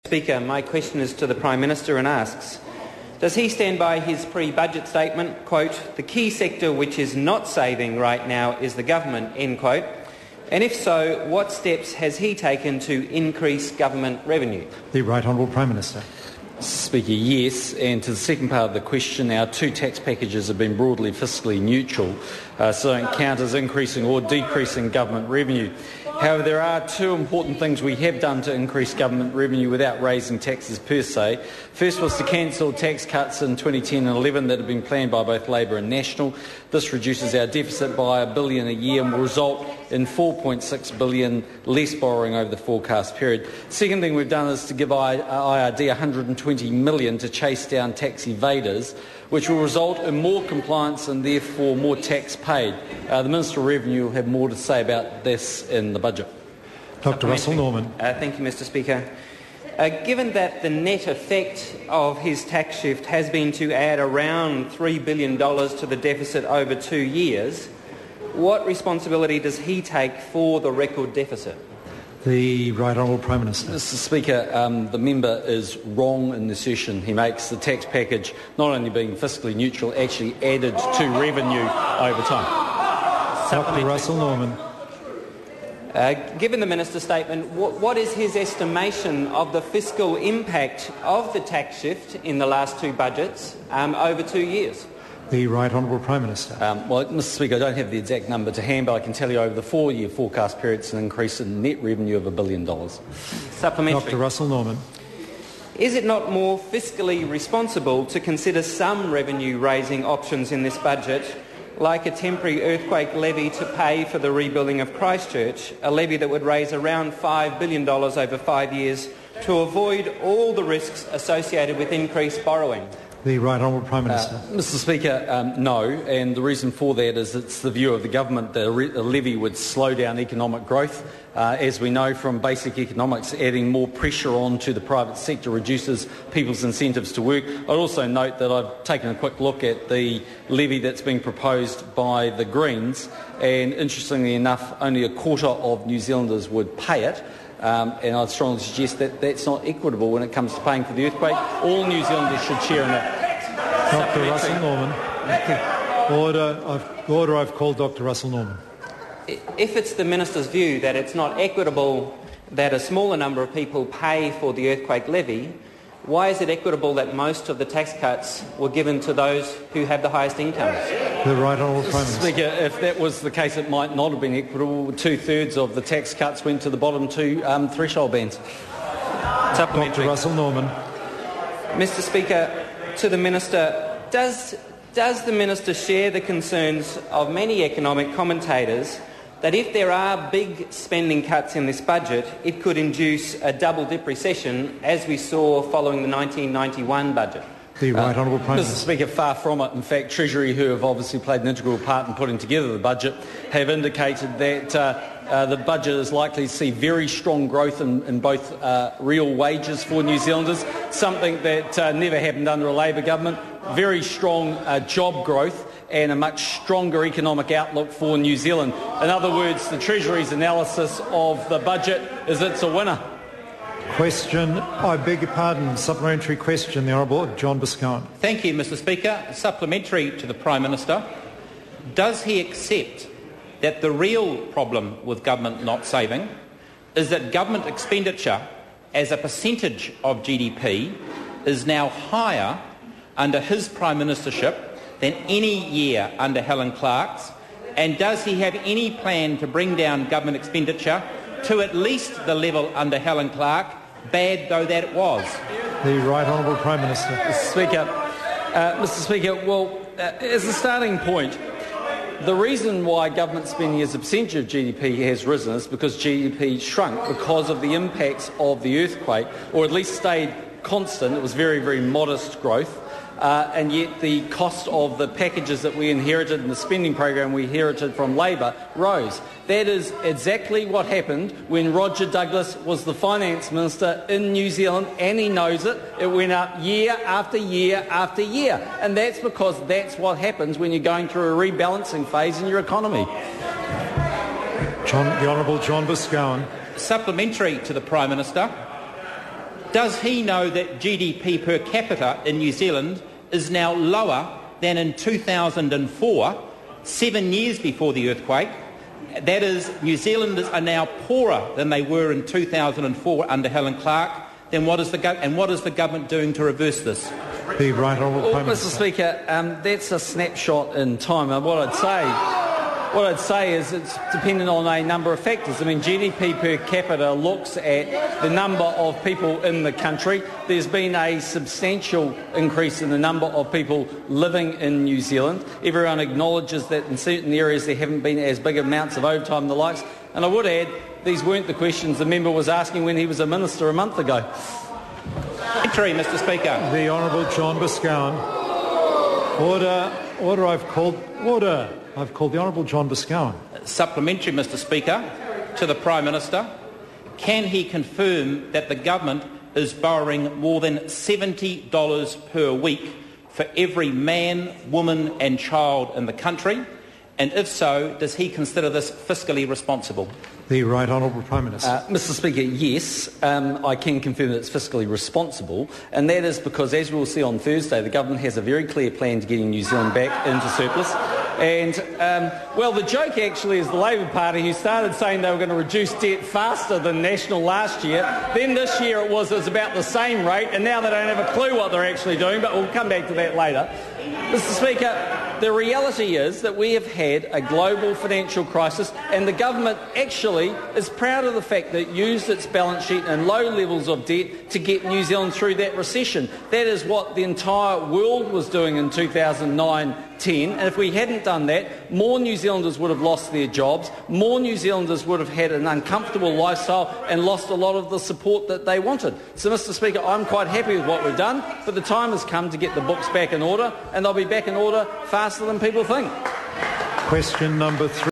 Speaker, my question is to the Prime Minister and asks, does he stand by his pre-budget statement, quote, "The key sector which is not saving right now is the government," end quote, and if so, what steps has he taken to increase government revenue? The Right Honourable Prime Minister. Speaker, yes, and to the second part of the question, our two tax packages have been broadly fiscally neutral, so don't count as increasing or decreasing government revenue. However, there are two important things we have done to increase government revenue without raising taxes per se. First was to cancel tax cuts in 2010 and 11 that had been planned by both Labor and National. This reduces our deficit by $1 billion a year and will result in $4.6 billion less borrowing over the forecast period. Second thing we've done is to give IRD $120 million to chase down tax evaders, which will result in more compliance and therefore more tax paid. The Minister of Revenue will have more to say about this in the budget. Dr Russell Norman. Thank you, Mr Speaker. Given that the net effect of his tax shift has been to add around $3 billion to the deficit over 2 years, what responsibility does he take for the record deficit? The Right Honourable Prime Minister. Mr Speaker, the member is wrong in the assertion he makes. The tax package, not only being fiscally neutral, actually added to revenue over time. Dr Russell Norman. Given the Minister's statement, what is his estimation of the fiscal impact of the tax shift in the last two budgets over 2 years? The Right Honourable Prime Minister. Well, Mr Speaker, I don't have the exact number to hand, but I can tell you over the 4-year forecast period it's an increase in net revenue of $1 billion. Supplementary. Dr Russell Norman. Is it not more fiscally responsible to consider some revenue-raising options in this budget, like a temporary earthquake levy to pay for the rebuilding of Christchurch, a levy that would raise around $5 billion over 5 years to avoid all the risks associated with increased borrowing? The Right Honourable Prime Minister. Mr Speaker, no, and the reason for that is it's the view of the government that a levy would slow down economic growth. As we know from basic economics, adding more pressure onto the private sector reduces people's incentives to work. I'd also note that I've taken a quick look at the levy that's being proposed by the Greens, and interestingly enough, only a quarter of New Zealanders would pay it. And I'd strongly suggest that that's not equitable when it comes to paying for the earthquake. All New Zealanders should share in it. Dr Russell Norman. Order, I've called Dr Russell Norman. If it's the Minister's view that it's not equitable that a smaller number of people pay for the earthquake levy, why is it equitable that most of the tax cuts were given to those who have the highest incomes? The Right Honourable Prime Minister. Speaker, if that was the case, it might not have been equitable. 2/3 of the tax cuts went to the bottom two threshold bands. Dr Russell Norman. Mr Speaker, to the Minister, does the Minister share the concerns of many economic commentators that if there are big spending cuts in this budget, it could induce a double-dip recession, as we saw following the 1991 budget? The Right Honourable Prime Mr Minister. Speaker, far from it. In fact, Treasury, who have obviously played an integral part in putting together the budget, have indicated that the budget is likely to see very strong growth in both real wages for New Zealanders, something that never happened under a Labor government, very strong job growth and a much stronger economic outlook for New Zealand. In other words, the Treasury's analysis of the budget is it's a winner. Question. I beg your pardon. Supplementary question. The Honourable John Boscawen. Thank you, Mr Speaker. Supplementary to the Prime Minister. Does he accept that the real problem with government not saving is that government expenditure as a percentage of GDP is now higher under his Prime Ministership than any year under Helen Clark's? And does he have any plan to bring down government expenditure to at least the level under Helen Clark, bad though that was? The Right Honourable Prime Minister. Mr Speaker, well, as a starting point, the reason why government spending as a percentage of GDP has risen is because GDP shrunk because of the impacts of the earthquake, or at least stayed constant. It was very, very modest growth. And yet the cost of the packages that we inherited and the spending program we inherited from Labor rose. That is exactly what happened when Roger Douglas was the Finance Minister in New Zealand, and he knows it. It went up year after year after year. And that's because that's what happens when you're going through a rebalancing phase in your economy. The Honourable John Boscawen. Supplementary to the Prime Minister. Does he know that GDP per capita in New Zealand is now lower than in 2004, 7 years before the earthquake? That is, New Zealanders are now poorer than they were in 2004 under Helen Clark. Then what is the government doing to reverse this? The Right Honourable Prime Mr. Minister. Speaker, that's a snapshot in time. And what I'd say is it's dependent on a number of factors. I mean, GDP per capita looks at the number of people in the country. There's been a substantial increase in the number of people living in New Zealand. Everyone acknowledges that in certain areas there haven't been as big amounts of overtime and the likes. And I would add, these weren't the questions the member was asking when he was a minister a month ago. Entry, Mr. Speaker. The Honourable John Boscawen. Order. I've called the Honourable John Boscawen. Supplementary, Mr. Speaker, to the Prime Minister. Can he confirm that the government is borrowing more than $70 per week for every man, woman and child in the country? And if so, does he consider this fiscally responsible? The Right Honourable Prime Minister. Mr. Speaker, yes, I can confirm that it's fiscally responsible, and that is because, as we will see on Thursday, the government has a very clear plan to getting New Zealand back into surplus. And, the joke actually is the Labor Party, who started saying they were going to reduce debt faster than National last year. Then this year it was about the same rate, and now they don't have a clue what they're actually doing, but we'll come back to that later. Mr. Speaker, the reality is that we have had a global financial crisis, and the government actually is proud of the fact that it used its balance sheet and low levels of debt to get New Zealand through that recession. That is what the entire world was doing in 2009-10, and if we hadn't done that, more New Zealanders would have lost their jobs, more New Zealanders would have had an uncomfortable lifestyle and lost a lot of the support that they wanted. So, Mr. Speaker, I'm quite happy with what we've done, but the time has come to get the books back in order, and they'll be back in order faster than people think. Question number 3.